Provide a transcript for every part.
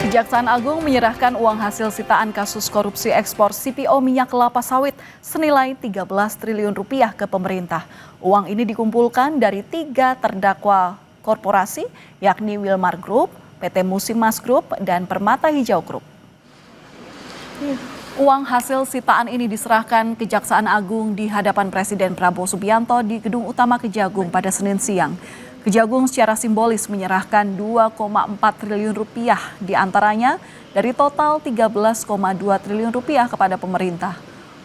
Kejaksaan Agung menyerahkan uang hasil sitaan kasus korupsi ekspor CPO minyak kelapa sawit senilai 13 triliun rupiah ke pemerintah. Uang ini dikumpulkan dari 3 terdakwa korporasi, yakni Wilmar Group, PT Musimas Group, dan Permata Hijau Group. Uang hasil sitaan ini diserahkan Kejaksaan Agung di hadapan Presiden Prabowo Subianto di Gedung Utama Kejagung pada Senin siang. Kejagung secara simbolis menyerahkan 2,4 triliun rupiah diantaranya dari total 13,2 triliun rupiah kepada pemerintah.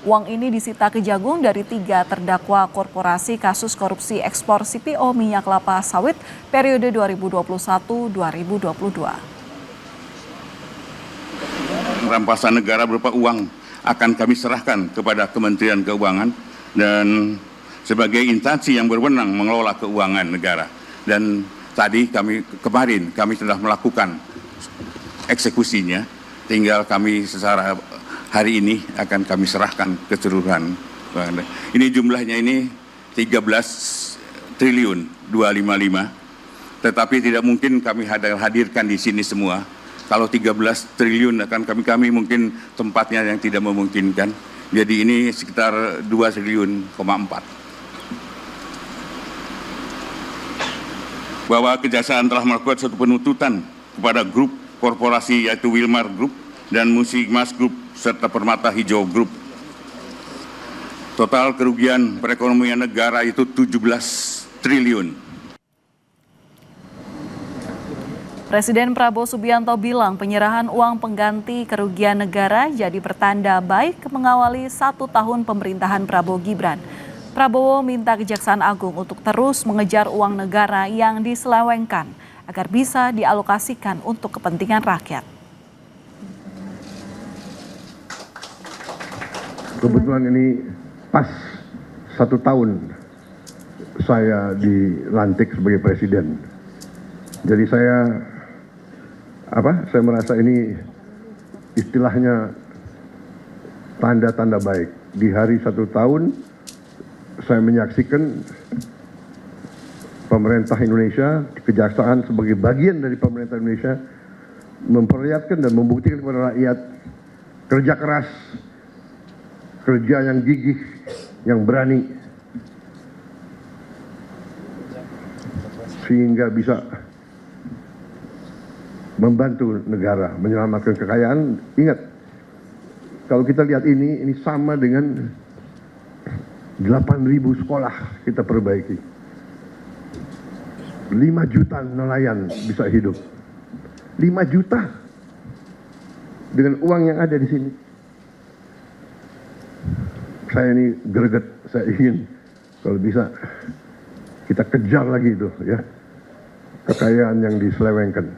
Uang ini disita Kejagung dari 3 terdakwa korporasi kasus korupsi ekspor CPO minyak kelapa sawit periode 2021-2022. Rampasan negara berupa uang akan kami serahkan kepada Kementerian Keuangan dan sebagai instansi yang berwenang mengelola keuangan negara. Dan kemarin kami telah melakukan eksekusinya, tinggal kami secara hari ini akan kami serahkan keseluruhan. Ini jumlahnya ini 13 triliun 255, tetapi tidak mungkin kami hadirkan di sini semua. Kalau 13 triliun akan kami mungkin tempatnya yang tidak memungkinkan. Jadi ini sekitar 2,4 triliun. Bahwa Kejaksaan telah melakukan suatu penuntutan kepada grup korporasi yaitu Wilmar Group dan Musimas Group serta Permata Hijau Group. Total kerugian perekonomian negara itu 17 triliun. Presiden Prabowo Subianto bilang penyerahan uang pengganti kerugian negara jadi pertanda baik mengawali 1 tahun pemerintahan Prabowo Gibran. Prabowo minta Kejaksaan Agung untuk terus mengejar uang negara yang diselewengkan agar bisa dialokasikan untuk kepentingan rakyat. Kebetulan ini pas 1 tahun saya dilantik sebagai presiden. Jadi saya merasa ini istilahnya tanda-tanda baik. Di hari 1 tahun saya menyaksikan pemerintah Indonesia, Kejaksaan sebagai bagian dari pemerintah Indonesia memperlihatkan dan membuktikan kepada rakyat kerja keras, kerja yang gigih, yang berani, sehingga bisa membantu negara, menyelamatkan kekayaan. Ingat, kalau kita lihat ini sama dengan 8.000 sekolah kita perbaiki. 5 juta nelayan bisa hidup. 5 juta dengan uang yang ada di sini. Saya ini greget, saya ingin kalau bisa kita kejar lagi itu ya, kekayaan yang diselewengkan.